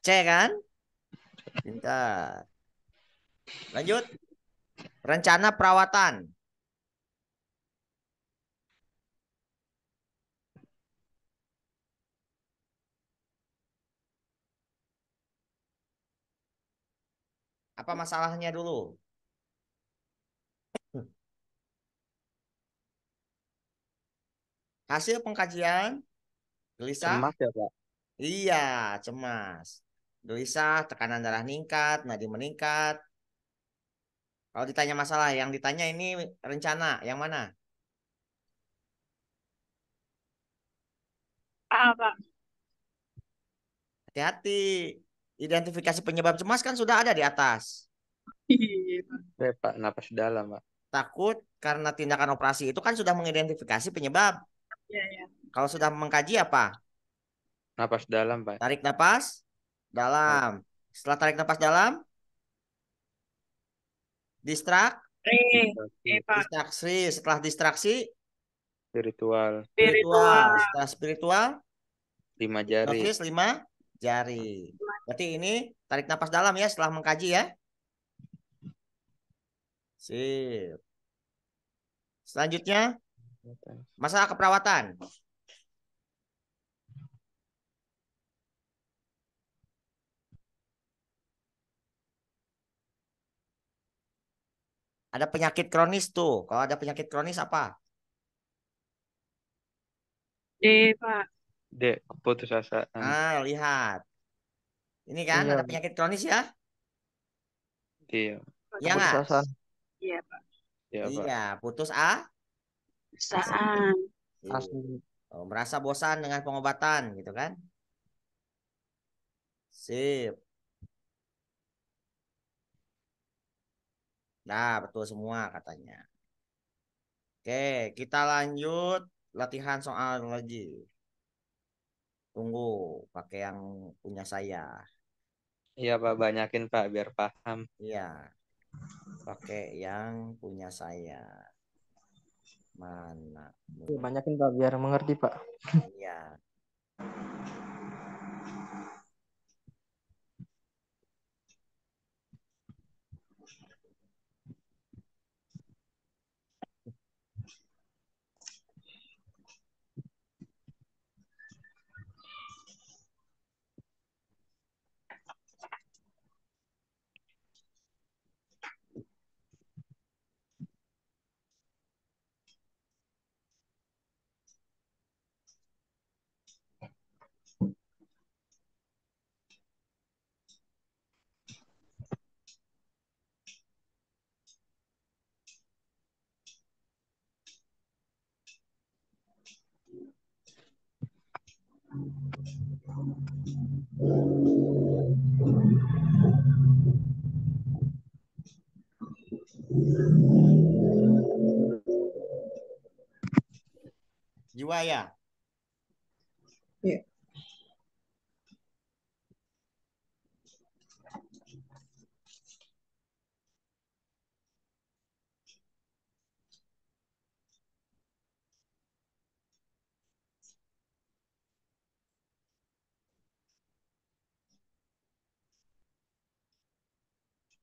C kan? Pintar. Lanjut. Rencana perawatan. Apa masalahnya dulu? Hasil pengkajian, gelisah? Cemas ya, Pak? Iya, cemas. Gelisah, tekanan darah meningkat, nadi meningkat. Kalau ditanya masalah, yang ditanya ini rencana, yang mana? A, Pak. Hati-hati. Identifikasi penyebab cemas kan sudah ada di atas. Iya, Pak. Pak, napas dalam, Pak. Takut karena tindakan operasi itu kan sudah mengidentifikasi penyebab. Iya, iya. Kalau sudah mengkaji apa? Napas dalam, Pak. Tarik napas dalam. Setelah tarik napas dalam, distrak, E, E, Pak. distraksi. Setelah distraksi, Spiritual. spiritual. Spiritual. Setelah spiritual, 5 jari. hipnotis 5 jari. Berarti ini tarik napas dalam ya setelah mengkaji ya. Sip. Selanjutnya, masalah keperawatan. Ada penyakit kronis tuh. Kalau ada penyakit kronis apa? D, Pak. D. Keputusasaan. Ah, lihat. Ini kan Iya, ada penyakit kronis ya? Iya. Iya nggak? keputusasaan. Iya, Pak. Iya, Pak. Iya, putus Saan. Iya. Asli. Oh, merasa bosan dengan pengobatan gitu kan? Sip. Nah, betul semua katanya. Oke, kita lanjut latihan soal lagi. Tunggu, pakai yang punya saya. Iya Pak, banyakin Pak biar paham. Iya, pakai yang punya saya. Mana? Banyakin Pak biar mengerti Pak. Iya. Jiwa ya. Iya.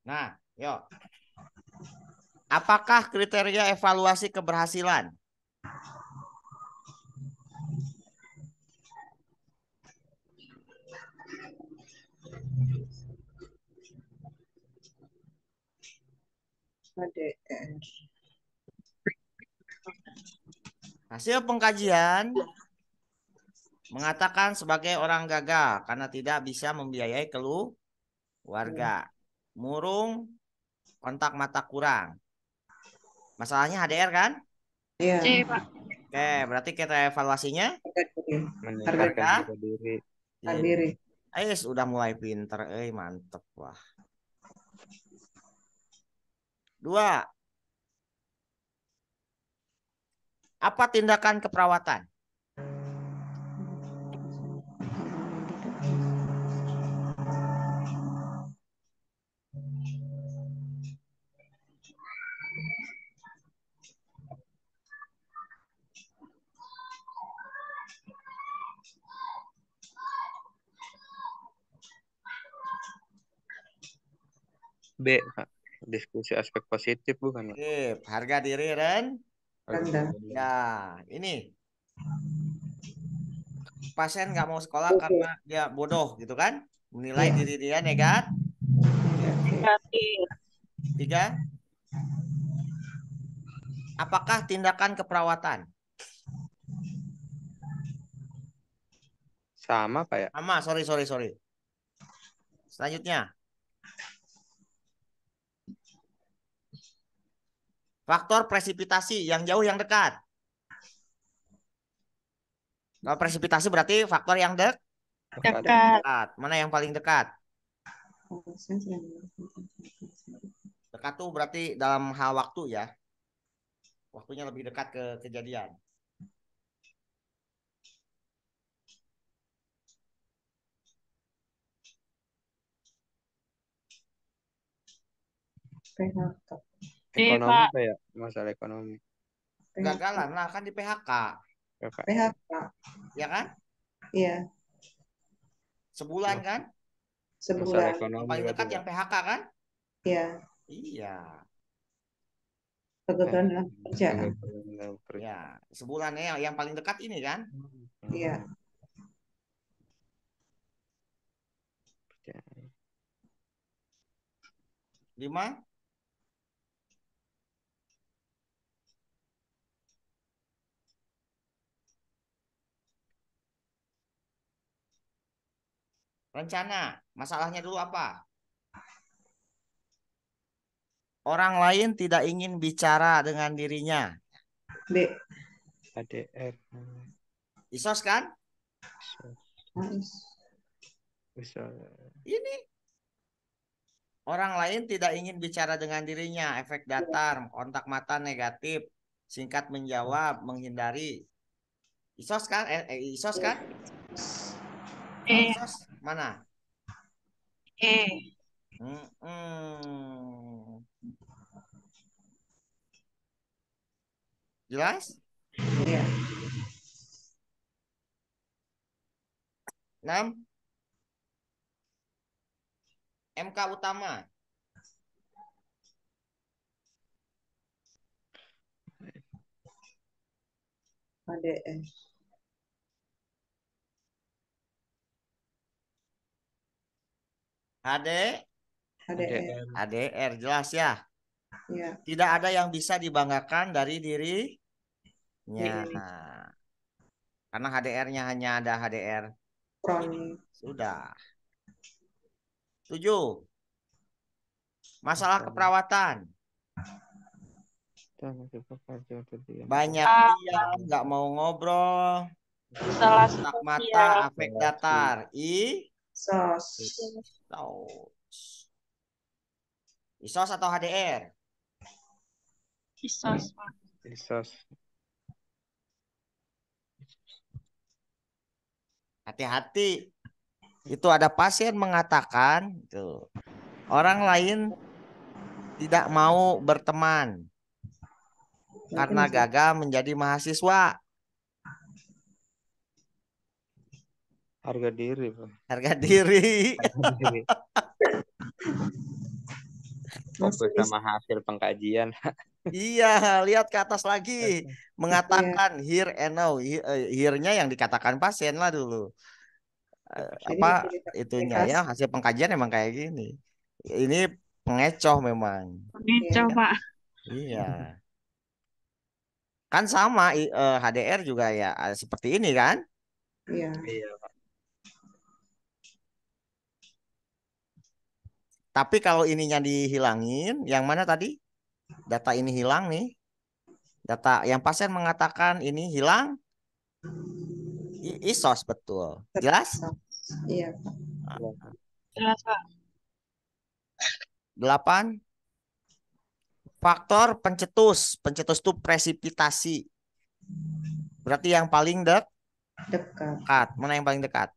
Nah, yuk. Apakah kriteria evaluasi keberhasilan? HDR. Hasil pengkajian mengatakan sebagai orang gagal karena tidak bisa membiayai keluarga. Murung, kontak mata kurang. Masalahnya HDR kan? Iya. C, Pak. Oke, berarti kita evaluasinya Harga diri. Meningkatkan Harga? harga diri. Harga diri. Udah mulai pinter, mantep wah. 2. Apa tindakan keperawatan? B Pak, diskusi aspek positif bukan Pak? Harga diri rendah. Rendah. Ya, ini pasien nggak mau sekolah Oke. karena dia bodoh gitu kan? Menilai Iya. diri dia negatif. Negatif. 3. Apakah tindakan keperawatan? Sama Pak ya? Sama, sorry. Selanjutnya. Faktor presipitasi yang jauh yang dekat. Kalau presipitasi berarti faktor yang Dekat. dekat. Mana yang paling dekat? Dekat tuh berarti dalam hal waktu ya. Waktunya lebih dekat ke kejadian. PHK. Ekonomi Pak. Pak ya? Masalah ekonomi. Gagalan lah kan di PHK. PHK. Ya kan? Iya. Sebulan kan? Masalah Sebulan. ekonomi Yang paling berarti, dekat Pak. yang PHK kan? Iya. Iya. Kegagalan dalam pekerjaan. Kegagalan dalam kerja. Ya, sebulannya yang paling dekat ini kan? Iya. Ya. 5. Rencana. Masalahnya dulu apa? Orang lain tidak ingin bicara dengan dirinya. B. HDR. Isos kan? Bisa. Ini. Orang lain tidak ingin bicara dengan dirinya. Efek datar, kontak mata negatif, singkat menjawab, menghindari. Isos kan? Isos kan? Kalau E. sos mana? E. Mm-mm. Jelas? Iya. 6. MK utama. HDR. HD, HDR. ADR. ADR jelas ya. Iya. Tidak ada yang bisa dibanggakan dari dirinya. Iya. Karena HDR-nya hanya ada HDR ini. Kronik. Sudah. 7. Masalah keperawatan. Banyak A. diam, nggak mau ngobrol. Salah Tak mata, sosial. afek datar. SOS. Isos. Isos atau HDR? Isos. Isos. Hati-hati. Itu ada pasien mengatakan, tuh, orang lain tidak mau berteman Berarti karena masih gagal menjadi mahasiswa. Harga diri, Pak. Harga diri. Harga diri. Fokus masih sama hasil pengkajian. Iya, lihat ke atas lagi. Mengatakan here and now. Here-nya yang dikatakan pasien lah dulu. jadi Apa masih itunya ya, diklarifikasi. hasil pengkajian emang kayak gini. Ini pengecoh memang. Ini Iya. coba. Iya. Kan sama HDR juga ya seperti ini kan? Iya. Iya, Pak. Tapi kalau ininya dihilangin, yang mana tadi? Data ini hilang nih. Data yang pasien mengatakan ini hilang, ISOS betul. Jelas? Iya, Pak. Jelas, Pak. 8. Faktor pencetus. Pencetus itu presipitasi. Berarti yang paling Dekat. dekat. Mana yang paling dekat?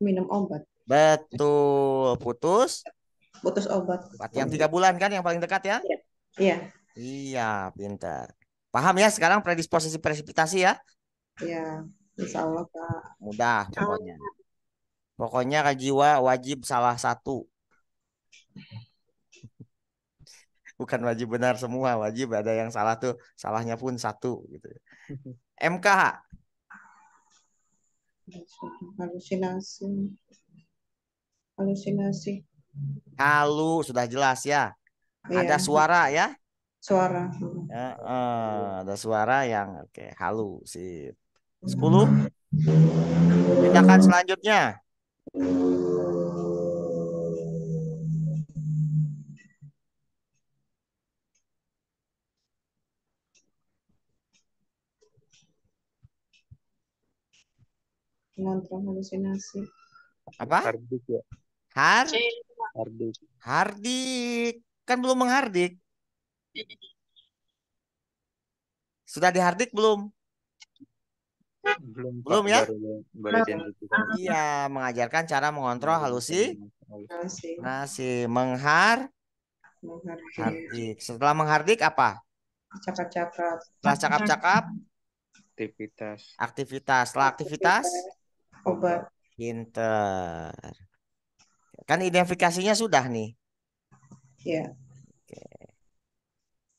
Minum obat. Betul. Putus. Putus obat. Berarti yang 3 bulan kan yang paling dekat ya? Iya. Iya, pintar. Paham ya sekarang predisposisi presipitasi ya? Iya. Insya Allah, Pak. Mudah pokoknya. Pokoknya jiwa wajib salah satu. Bukan wajib benar semua, wajib ada yang salah tuh, salahnya pun satu gitu. MK, Halusinasi. Halusinasi. halu sudah jelas ya. Ada Iya. suara ya. Suara. Ada suara yang oke, halu sip. 10. Tindakan selanjutnya. Mengontrol halusinasi. Apa? Hardik ya. Har C. Hardik. hardik. Kan belum menghardik. Sudah dihardik belum? Belum, Belum Pak. ya? Baru identifikasi. Iya, mengajarkan cara mengontrol Halusinasi. halusinasi. Menghardik. Menghardik. Setelah menghardik apa? Cakap-cakap. Setelah cakap-cakap, Aktivitas. aktivitas. Setelah aktivitas, Obat. pinter. Kan identifikasinya sudah nih. Iya.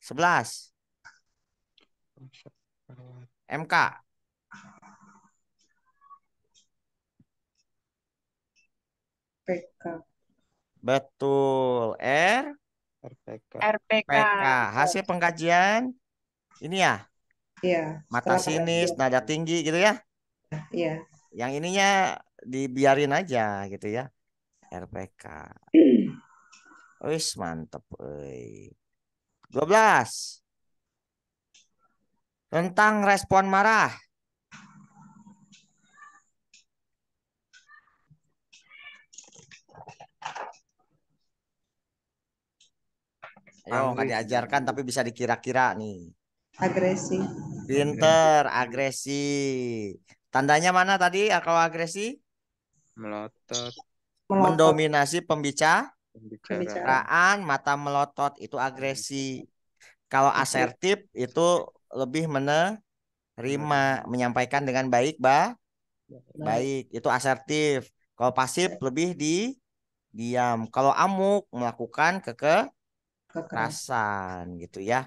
11. MK. PK. Betul. RPK. RPK. PK. Hasil pengkajian ini ya. Iya. Mata Setelah sinis, pengajian. nada tinggi gitu ya. Iya. Yang ininya dibiarin aja gitu ya. RPK. Wis mantep. 12. Tentang respon marah. Ayo, nggak diajarkan tapi bisa dikira-kira nih. Agresi. Pinter, agresi. Tandanya mana tadi kalau agresi? Melotot. Melotot. Mendominasi Pembicara. pembicaraan, mata melotot itu agresi. Kalau asertif itu lebih menerima, menyampaikan dengan baik, baik. Itu asertif. Kalau pasif lebih diam. Kalau amuk melakukan Kekeras. kekerasan gitu ya.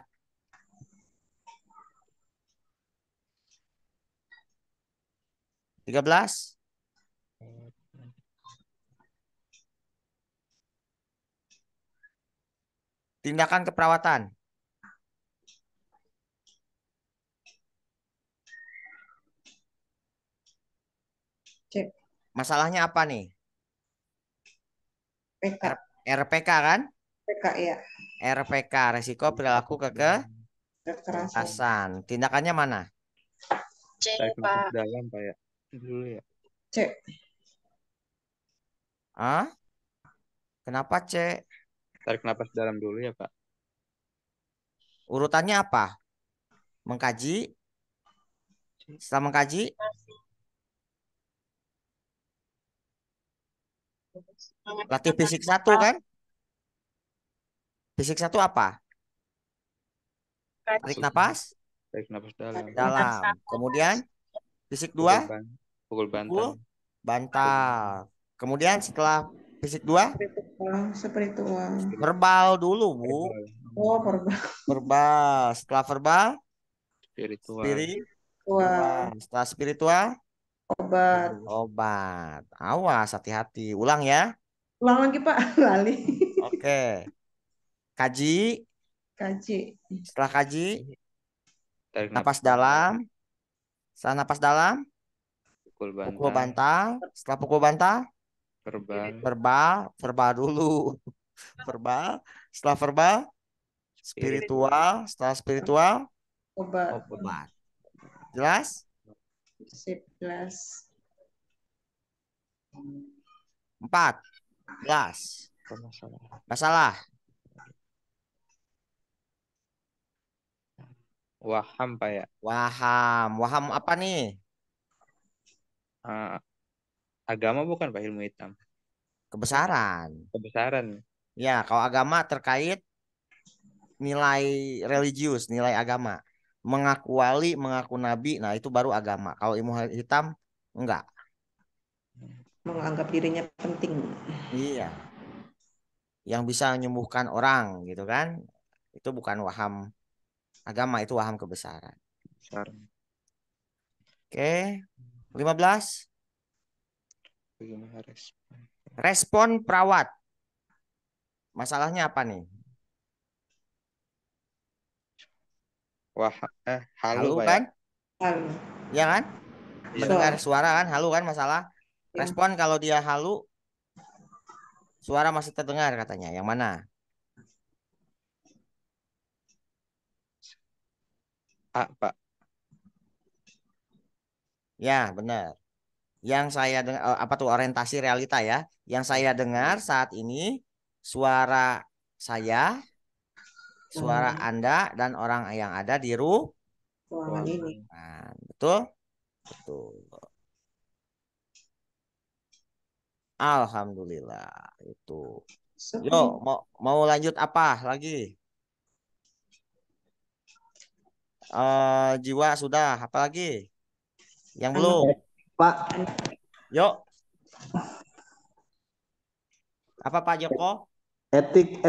Tiga belas. Tindakan keperawatan. Cek. Masalahnya apa nih? PK. RPK kan? PK ya. RPK, resiko perilaku Kekerasan. kekerasan. Tindakannya mana? C, Tarik nafas Pak. dalam, Pak ya. Dulu ya. Cek. Hah? Kenapa C? Tarik nafas dalam dulu ya, Pak. Urutannya apa? Mengkaji. Setelah mengkaji, latih fisik 1 kan? Fisik 1 apa? Tarik nafas Tarik nafas dalam. dalam. Kemudian fisik 2, Pukul bantal. bantal. Kemudian setelah fisik 2, Spiritual. verbal dulu, Bu. Oh, verbal. Verbal. Setelah verbal, Spiritual. verbal. Setelah spiritual, Obat. obat. Awas, hati-hati. Ulang ya. Ulang lagi Pak, lali. Oke. Kaji. Kaji. Setelah kaji, Tarik napas dalam. Setelah napas dalam, Pukul pukul bantal. bantal. Setelah pukul bantal, Verbal. verbal dulu. Verbal. Setelah verbal, spiritual. Setelah spiritual, Obat. obat. Jelas? Sip, jelas. 14. Masalah. Waham, Pak ya. Waham. Waham apa nih? Agama bukan, Pak, ilmu hitam. Kebesaran. Kebesaran. Ya, kalau agama terkait nilai religius, nilai agama. Mengaku wali, mengaku nabi, nah itu baru agama. Kalau ilmu hitam, enggak. Menganggap dirinya penting. Iya. Yang bisa menyembuhkan orang gitu kan. Itu bukan waham agama, itu waham kebesaran. Oke. 15. Bagaimana respon? Respon perawat. Masalahnya apa nih? Wah, halu, Halu Pak kan? Hal. Ya kan? Iya. Mendengar suara kan? Halu kan masalah? Ya. Respon kalau dia halu, suara masih terdengar katanya. Yang mana? Pak. Ya, benar. Yang saya dengar apa tuh orientasi realita ya. Yang saya dengar saat ini suara saya, suara Anda dan orang yang ada di Ruangan ini. ruangan. Betul? Betul. Alhamdulillah itu. Yuk, mau lanjut apa lagi? Jiwa sudah, apa lagi? Yang belum? Pak, Yuk. Apa Pak Joko? etik.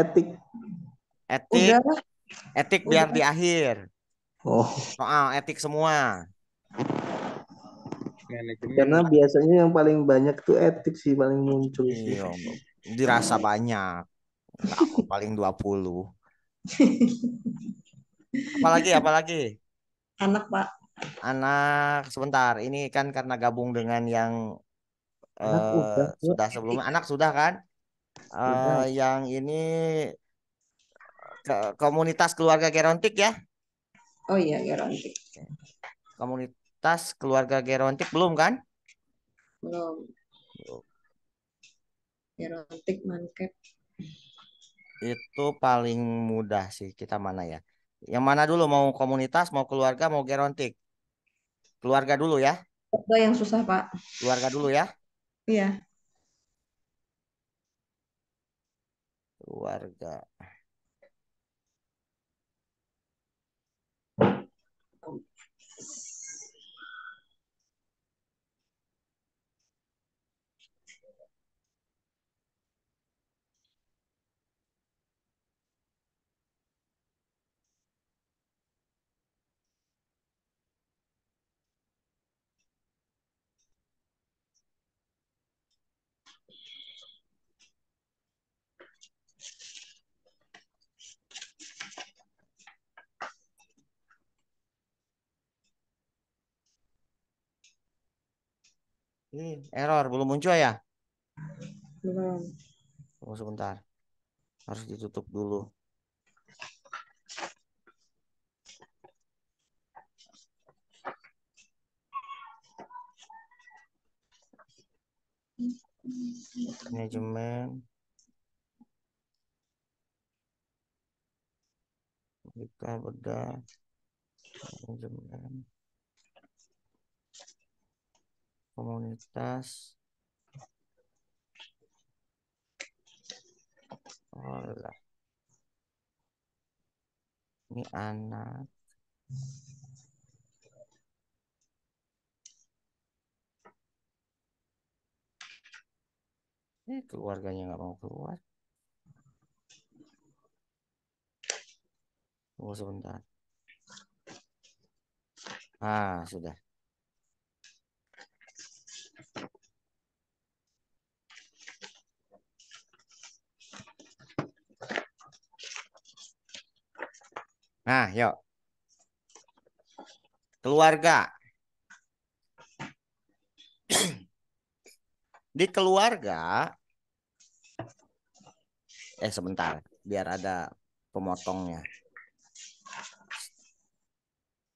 Etik, Udah. etik biar di akhir. Oh, Soal etik semua. Manajemen. karena biasanya yang paling banyak tuh etik sih paling muncul sih. Iya, dirasa banyak. Enggak, kok, paling 20. Apalagi? Anak Pak. Anak, sebentar. Ini kan karena gabung dengan yang Anak udah, sudah sebelumnya. Anak sudah kan? Sudah. Yang ini komunitas keluarga gerontik ya? Oh iya, gerontik. Komunitas keluarga gerontik belum kan? Belum. Gerontik, mankep. Itu paling mudah sih. Kita mana ya? Yang mana dulu? Mau komunitas, mau keluarga, mau gerontik? Keluarga dulu ya. Apa yang susah, Pak? Keluarga dulu ya. Iya. Keluarga. Error belum muncul ya? Belum. Tunggu sebentar. Harus ditutup dulu. Manajemen. Kita bedah. Manajemen. Komunitas. Oh lah. Ini anak. Keluarganya nggak mau keluar. Tunggu sebentar. Ah, sudah. Nah, yuk. Keluarga. Di keluarga, sebentar, biar ada pemotongnya.